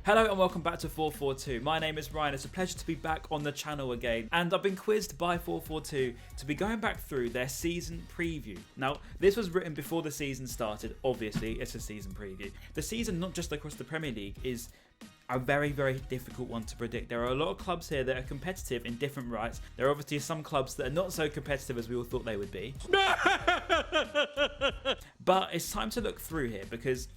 Hello and welcome back to FourFourTwo. My name is Ryan. It's a pleasure to be back on the channel again, and I've been quizzed by FourFourTwo to be going back through their season preview. Now, this was written before the season started. Obviously, it's a season preview. The season, not just across the Premier League, is a very, very difficult one to predict. There are a lot of clubs here that are competitive in different rights. There are obviously some clubs that are not so competitive as we all thought they would be. But it's time to look through here because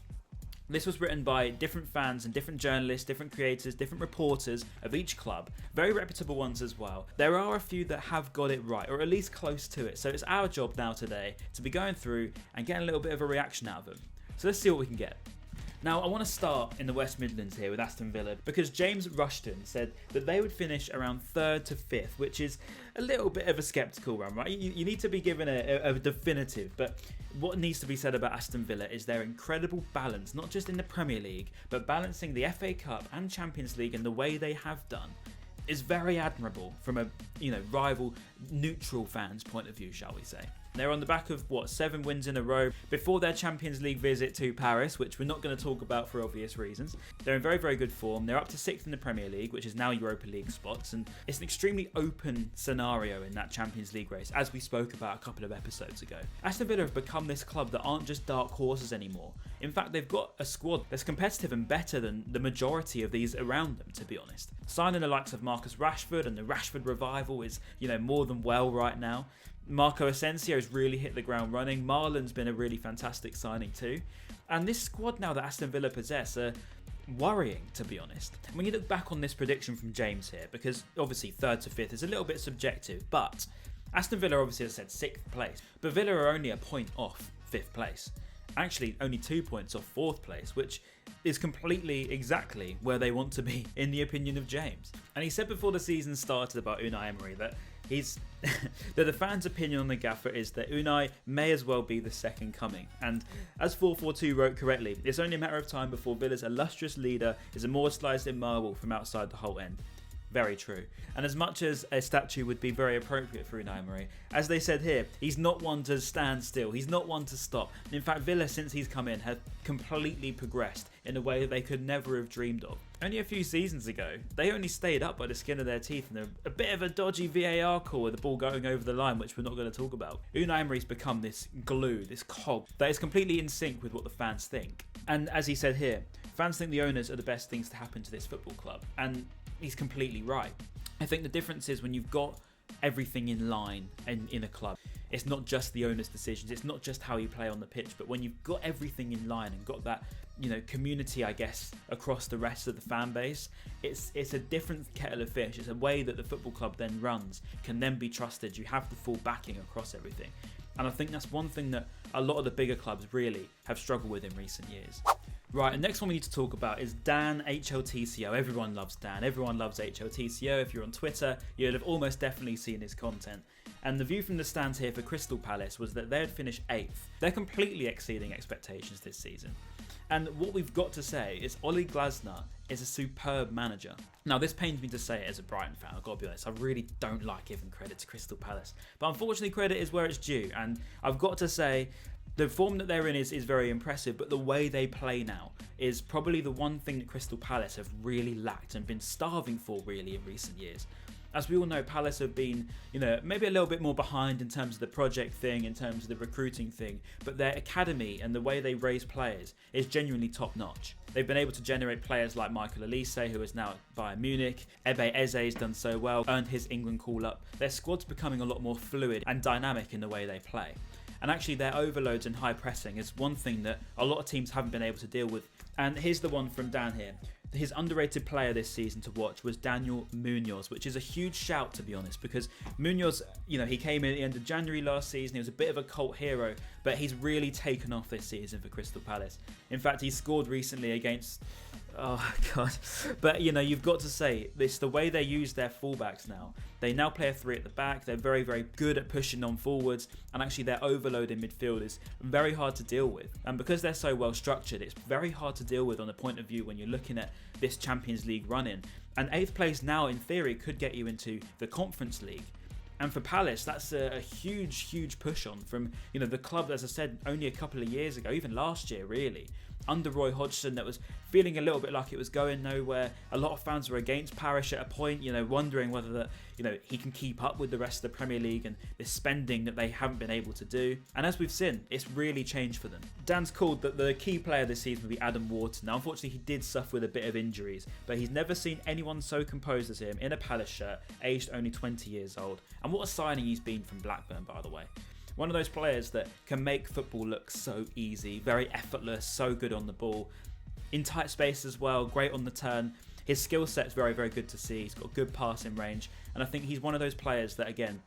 this was written by different fans and different journalists, different creators, different reporters of each club. Very reputable ones as well. There are a few that have got it right, or at least close to it. So it's our job now today to be going through and getting a little bit of a reaction out of them. So let's see what we can get. Now, I want to start in the West Midlands here with Aston Villa because James Rushton said that they would finish around 3rd to 5th, which is a little bit of a sceptical run, right? You need to be given a definitive, but what needs to be said about Aston Villa is their incredible balance, not just in the Premier League, but balancing the FA Cup and Champions League in the way they have done is very admirable from a rival neutral fan's point of view, shall we say. They're on the back of, 7 wins in a row before their Champions League visit to Paris, which we're not going to talk about for obvious reasons. They're in very, very good form. They're up to 6th in the Premier League, which is now Europa League spots, and it's an extremely open scenario in that Champions League race, as we spoke about a couple of episodes ago. Aston Villa have become this club that aren't just dark horses anymore. In fact, they've got a squad that's competitive and better than the majority of these around them, to be honest. Signing the likes of Marcus Rashford and the Rashford revival is, more than well right now. Marco Asensio has really hit the ground running. Marlon's been a really fantastic signing too. And this squad now that Aston Villa possess are worrying, to be honest. When you look back on this prediction from James here, because obviously 3rd to 5th is a little bit subjective, but Aston Villa obviously has said 6th place, but Villa are only a point off 5th place. Actually, only 2 points off 4th place, which is completely exactly where they want to be, in the opinion of James. And he said before the season started about Unai Emery that that the fans' opinion on the gaffer is that Unai may as well be the second coming. And as FourFourTwo wrote correctly, it's only a matter of time before Villa's illustrious leader is immortalised in marble from outside the Hull end. Very true. And as much as a statue would be very appropriate for Unai Emery, as they said here, he's not one to stand still. He's not one to stop. In fact, Villa, since he's come in, have completely progressed in a way that they could never have dreamed of. Only a few seasons ago, they only stayed up by the skin of their teeth and a bit of a dodgy VAR call with the ball going over the line, which we're not going to talk about. Unai Emery's become this glue, this cog, that is completely in sync with what the fans think. And as he said here, fans think the owners are the best things to happen to this football club. And he's completely right. I think the difference is when you've got everything in line and in a club, it's not just the owner's decisions, it's not just how you play on the pitch, but when you've got everything in line and got that community, I guess, across the rest of the fan base, it's a different kettle of fish. It's a way that the football club then runs, can then be trusted. You have the full backing across everything. And I think that's one thing that a lot of the bigger clubs really have struggled with in recent years. Right, and next one we need to talk about is 𝗘𝗫𝗧𝗏. Everyone loves Dan. Everyone loves 𝗘𝗫𝗧𝗏. If you're on Twitter, you'll have almost definitely seen his content. And the view from the stands here for Crystal Palace was that they'd finish 8th. They're completely exceeding expectations this season. And what we've got to say is 𝗕𝗓𝗍𝗓 is a superb manager. Now, this pains me to say it as a Brighton fan, I've got to be honest. I really don't like giving credit to Crystal Palace. But unfortunately, credit is where it's due. And I've got to say, the form that they're in is very impressive, but the way they play now is probably the one thing that Crystal Palace have really lacked and been starving for really in recent years. As we all know, Palace have been, maybe a little bit more behind in terms of the project thing, in terms of the recruiting thing, but their academy and the way they raise players is genuinely top notch. They've been able to generate players like 𝗦𝗶𝗴𝗍𝗏, who is now at Bayern Munich. 𝗦𝗶𝗴𝗍 has done so well, earned his England call-up. Their squad's becoming a lot more fluid and dynamic in the way they play. And actually their overloads and high pressing is one thing that a lot of teams haven't been able to deal with. And here's the one from Dan here. His underrated player this season to watch was Daniel Munoz, which is a huge shout, to be honest, because Munoz, he came in at the end of January last season. He was a bit of a cult hero, but he's really taken off this season for Crystal Palace. In fact, he scored recently against... Oh, God. But, you've got to say, it's the way they use their fullbacks now. They now play a 3 at the back. They're very, very good at pushing on forwards. And actually, their overload in midfield is very hard to deal with. And because they're so well structured, it's very hard to deal with on the point of view when you're looking at this Champions League run-in. And 8th place now, in theory, could get you into the Conference League. And for Palace, that's a huge, huge push on from, the club, as I said, only a couple of years ago, even last year, really, under Roy Hodgson that was feeling a little bit like it was going nowhere. A lot of fans were against Parish at a point, wondering whether that, he can keep up with the rest of the Premier League and this spending that they haven't been able to do. And as we've seen, it's really changed for them. Dan's called that the key player this season will be Adam Wharton. Now, unfortunately, he did suffer with a bit of injuries, but he's never seen anyone so composed as him in a Palace shirt, aged only 20 years old. And what a signing he's been from Blackburn, by the way. One of those players that can make football look so easy, very effortless, so good on the ball. In tight space as well, great on the turn. His skill set's very, very good to see. He's got good passing range. And I think he's one of those players that, again,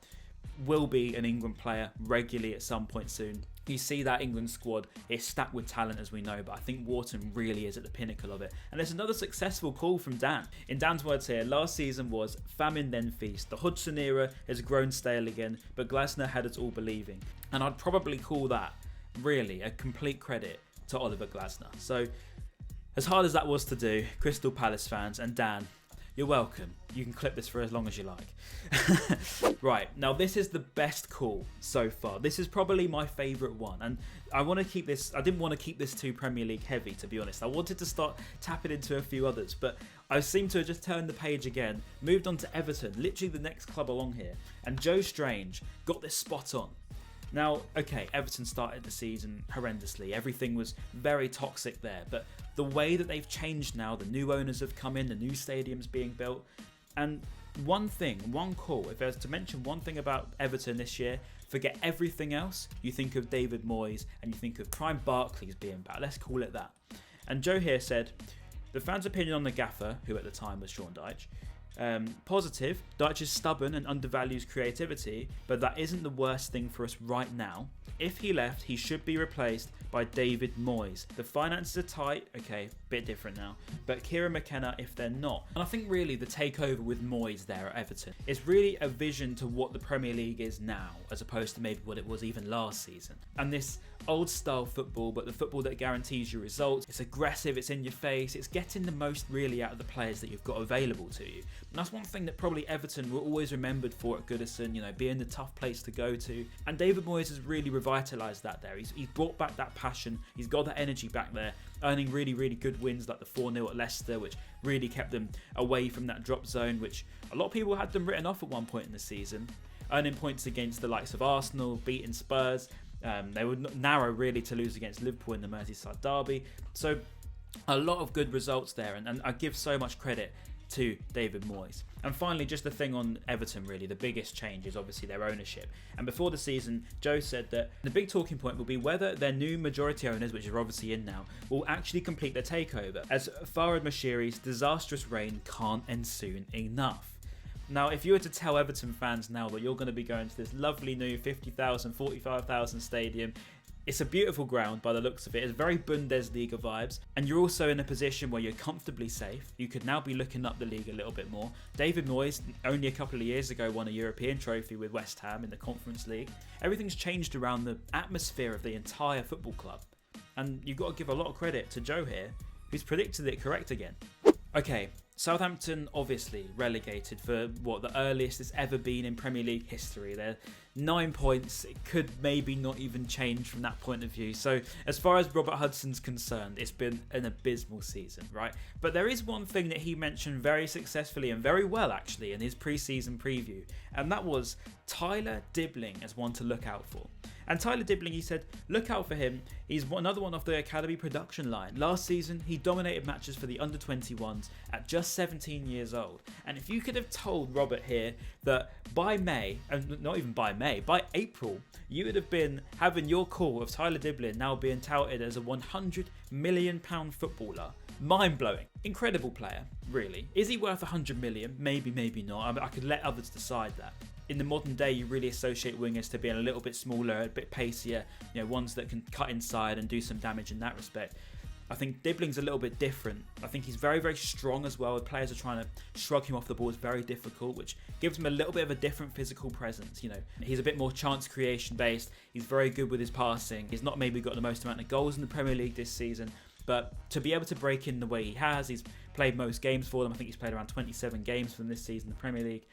will be an England player regularly at some point soon. You see that England squad is stacked with talent, as we know, but I think Wharton really is at the pinnacle of it. And it's another successful call from Dan. In Dan's words here, last season was famine then feast. The Hodgson era has grown stale again, but Glasner had us all believing. And I'd probably call that really a complete credit to Oliver Glasner. So as hard as that was to do, Crystal Palace fans and Dan, you're welcome. You can clip this for as long as you like. Right, now this is the best call so far. This is probably my favourite one. And I didn't want to keep this too Premier League heavy, to be honest. I wanted to start tapping into a few others, but I seem to have just turned the page again, moved on to Everton, literally the next club along here. And Joe Strange got this spot on. Now, okay, Everton started the season horrendously. Everything was very toxic there. But the way that they've changed now, the new owners have come in, the new stadium's being built. And one call, if I was to mention one thing about Everton this year, forget everything else. You think of David Moyes and you think of Prime Barclays being back. Let's call it that. And Joe here said, the fans' opinion on the gaffer, who at the time was Sean Dyche, positive. Dyche is stubborn and undervalues creativity, but that isn't the worst thing for us right now. If he left, he should be replaced by David Moyes. The finances are tight, okay, bit different now, but Kieran McKenna if they're not. And I think really the takeover with Moyes there at Everton is really a vision to what the Premier League is now, as opposed to maybe what it was even last season. And this old style football, but the football that guarantees you results. It's aggressive, it's in your face, it's getting the most really out of the players that you've got available to you. And that's one thing that probably Everton were always remembered for at Goodison, being the tough place to go to. And David Moyes has really revitalised that there. He's brought back that passion, he's got that energy back there, earning really, really good wins like the 4-0 at Leicester, which really kept them away from that drop zone, which a lot of people had them written off at one point in the season. Earning points against the likes of Arsenal, beating Spurs. They were narrow really to lose against Liverpool in the Merseyside derby. So a lot of good results there, and I give so much credit to David Moyes. And finally, just the thing on Everton really, the biggest change is obviously their ownership. And before the season, Joe said that the big talking point will be whether their new majority owners, which are obviously in now, will actually complete their takeover, as 𝗓𝗏 disastrous reign can't end soon enough. Now, if you were to tell Everton fans now that you're going to be going to this lovely new 50,000, 45,000 stadium, it's a beautiful ground by the looks of it. It's very Bundesliga vibes. And you're also in a position where you're comfortably safe. You could now be looking up the league a little bit more. David Moyes, only a couple of years ago, won a European trophy with West Ham in the Conference League. Everything's changed around the atmosphere of the entire football club. And you've got to give a lot of credit to Joe here, who's predicted it correct again. Okay, Southampton obviously relegated for what the earliest it's ever been in Premier League history. They're 9 points. It could maybe not even change from that point of view. So as far as Robert Hudson's concerned, it's been an abysmal season, right? But there is one thing that he mentioned very successfully and very well actually in his pre-season preview, and that was Tyler Dibling as one to look out for. And Tyler Dibling, he said, look out for him. He's another one off the academy production line. Last season, he dominated matches for the under-21s at just 17 years old. And if you could have told Robert here that by May, and not even by May, by April, you would have been having your call of Tyler Dibling now being touted as a £100 million footballer. Mind-blowing. Incredible player, really. Is he worth 100 million? Maybe, maybe not. I could let others decide that. In the modern day, you really associate wingers to being a little bit smaller, a bit pacier, ones that can cut inside and do some damage in that respect. I think Dibling's a little bit different. I think he's very, very strong as well. Players are trying to shrug him off the ball. It's very difficult, which gives him a little bit of a different physical presence. He's a bit more chance creation based. He's very good with his passing. He's not maybe got the most amount of goals in the Premier League this season, but to be able to break in the way he has, he's played most games for them. I think he's played around 27 games for them this season in the Premier League.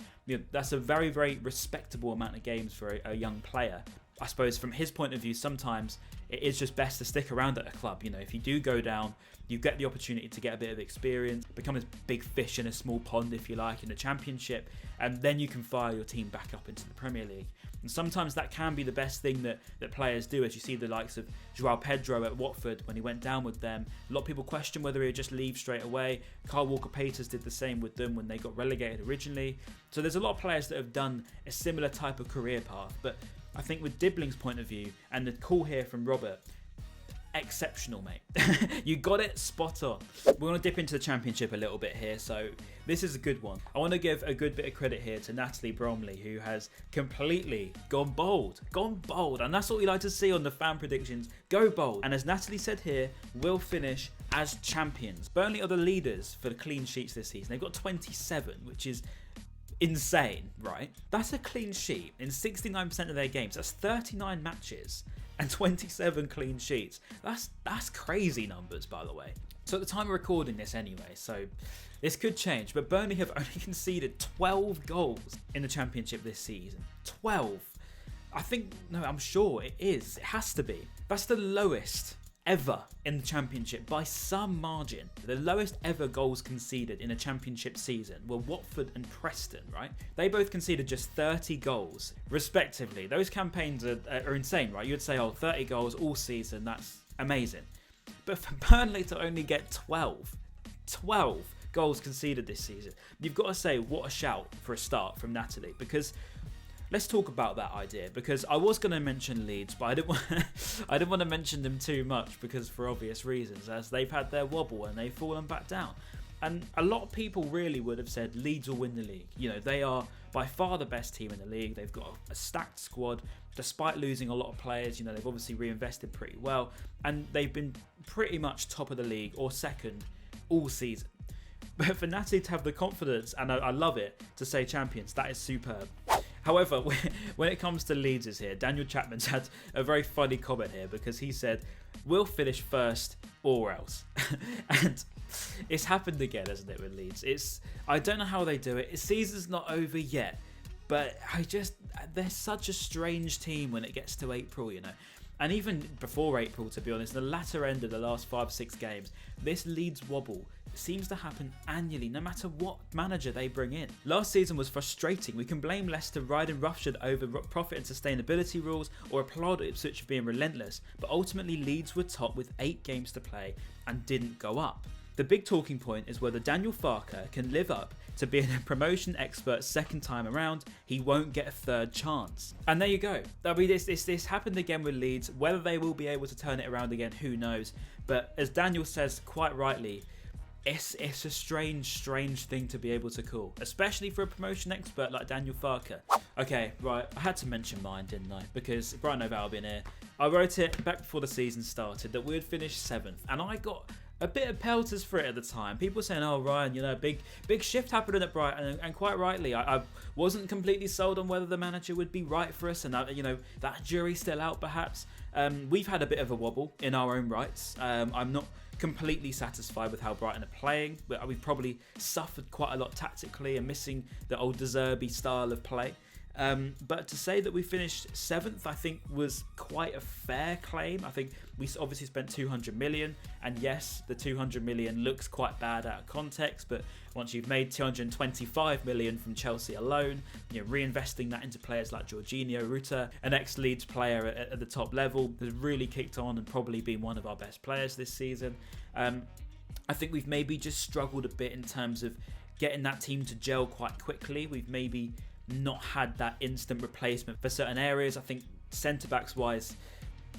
That's a very, very respectable amount of games for a young player. I suppose from his point of view, sometimes it is just best to stick around at a club. You know, if you do go down, you get the opportunity to get a bit of experience, become a big fish in a small pond, if you like, in the Championship, and then you can fire your team back up into the Premier League. And sometimes that can be the best thing that players do, as you see the likes of 𝗕𝗫𝗀 at Watford when he went down with them. A lot of people question whether he'd just leave straight away. 𝗕𝗫𝗧𝗥𝗍𝗬 did the same with them when they got relegated originally. So there's a lot of players that have done a similar type of career path. But I think with 𝗘𝗫𝗧𝗥𝗍𝗬's point of view, and the call here from Robert, exceptional, mate. You got it spot on. We want to dip into the Championship a little bit here, so this is a good one. I want to give a good bit of credit here to 𝗦𝗶𝗵𝗎, who has completely gone bold, and that's what we like to see on the fan predictions. Go bold. And as Natalie said here, we'll finish as champions. Burnley are the leaders for the clean sheets this season. They've got 27, which is insane, right? That's a clean sheet in 69% of their games. That's 39 matches and 27 clean sheets. That's crazy numbers, by the way. So at the time of recording this anyway, so this could change, but Burnley have only conceded 12 goals in the Championship this season. 12. I'm sure it is. It has to be. That's the lowest ever in the Championship by some margin. The lowest ever goals conceded in a Championship season were Watford and Preston, right? They both conceded just 30 goals respectively. Those campaigns are insane, right? You'd say, oh, 30 goals all season, that's amazing. But for Burnley to only get 12 goals conceded this season, you've got to say what a shout for a start from Natalie, because let's talk about that idea, because I was going to mention Leeds, but I didn't want to mention them too much, because for obvious reasons, as they've had their wobble and they've fallen back down. And a lot of people really would have said Leeds will win the league. You know, they are by far the best team in the league. They've got a stacked squad, despite losing a lot of players. You know, they've obviously reinvested pretty well, and they've been pretty much top of the league or second all season. But for Natalie to have the confidence, and I love it, to say champions, that is superb. However, when it comes to Leeds here, Daniel Chapman's had a very funny comment here, because he said, we'll finish first or else. And it's happened again, hasn't it, with Leeds? I don't know how they do it. Season's not over yet, but they're such a strange team when it gets to April, you know. And even before April, to be honest, the latter end of the last 5-6 games, this Leeds wobble seems to happen annually, no matter what manager they bring in. Last season was frustrating. We can blame Leicester riding roughshod over profit and sustainability rules, or applaud Ipswich for being relentless, but ultimately Leeds were top with 8 games to play and didn't go up. The big talking point is whether 𝗕𝗫𝗀𝗏 can live up to being a promotion expert second time around. He won't get a third chance. And there you go. I mean, this happened again with Leeds. Whether they will be able to turn it around again, who knows? But as Daniel says quite rightly, it's a strange thing to be able to call, especially for a promotion expert like 𝗕𝗫𝗀𝗏. Okay, right, I had to mention mine, didn't I? Because Brighton 𝗕𝗏𝗏 Albion here, I wrote it back before the season started that we would finish 7th, and I got a bit of pelters for it at the time. People saying, oh, Ryan, you know, big shift happening at Brighton, and quite rightly, I wasn't completely sold on whether the manager would be right for us, and you know, that jury's still out perhaps. We've had a bit of a wobble in our own rights. I'm not completely satisfied with how Brighton are playing. We've probably suffered quite a lot tactically and missing the old 𝗕𝗫𝗧𝗏𝗍 style of play. But to say that we finished 7th, I think was quite a fair claim. I think we obviously spent 200 million, and yes, the 200 million looks quite bad out of context, but once you've made 225 million from Chelsea alone, you know, reinvesting that into players like Jorginho, Ruta, an ex-Leeds player at the top level, has really kicked on and probably been one of our best players this season. I think we've maybe just struggled a bit in terms of getting that team to gel quite quickly. We've maybe not had that instant replacement for certain areas. I think centre-backs wise,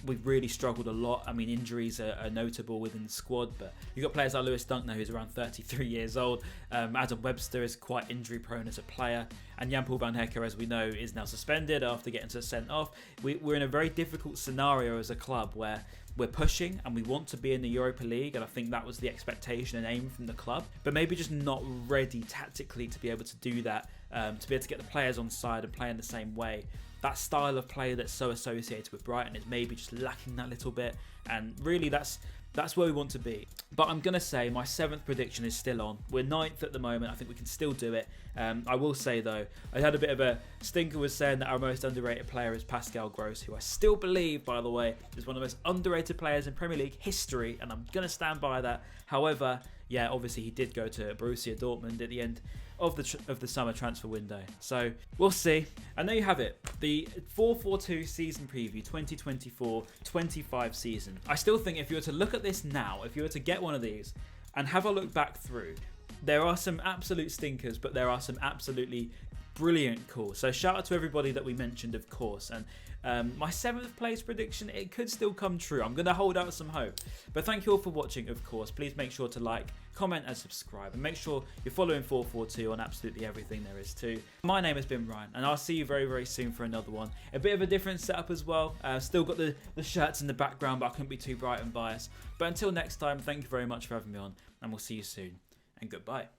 we've really struggled a lot. I mean, injuries are notable within the squad, but you've got players like Lewis Dunk now, who's around 33 years old. Adam Webster is quite injury prone as a player, and 𝗕𝗫𝗏𝗏𝗏, as we know, is now suspended after getting sent off. We're in a very difficult scenario as a club where we're pushing and we want to be in the Europa League, and I think that was the expectation and aim from the club, but maybe just not ready tactically to be able to do that, to be able to get the players on side and play in the same way. That style of play that's so associated with Brighton is maybe just lacking that little bit, and really that's That's where we want to be. But I'm going to say my 7th prediction is still on. We're 9th at the moment. I think we can still do it. I will say, though, I had a bit of a stinker was saying that our most underrated player is Pascal Gross, who I still believe, by the way, is one of the most underrated players in Premier League history, and I'm going to stand by that. However, yeah, obviously he did go to Borussia Dortmund at the end of the summer transfer window. So we'll see. And there you have it. The 4-4-2 season preview 2024-25 season. I still think if you were to look at this now, if you were to get one of these and have a look back through, there are some absolute stinkers, but there are some absolutely brilliant calls. So shout out to everybody that we mentioned, of course. And my 7th place prediction, it could still come true. I'm going to hold out some hope. But thank you all for watching, of course. Please make sure to like, comment and subscribe. And make sure you're following 442 on absolutely everything there is too. My name has been Ryan, and I'll see you very, very soon for another one. A bit of a different setup as well. Still got the shirts in the background, but I couldn't be too Brighton biased. But until next time, thank you very much for having me on, and we'll see you soon. And goodbye.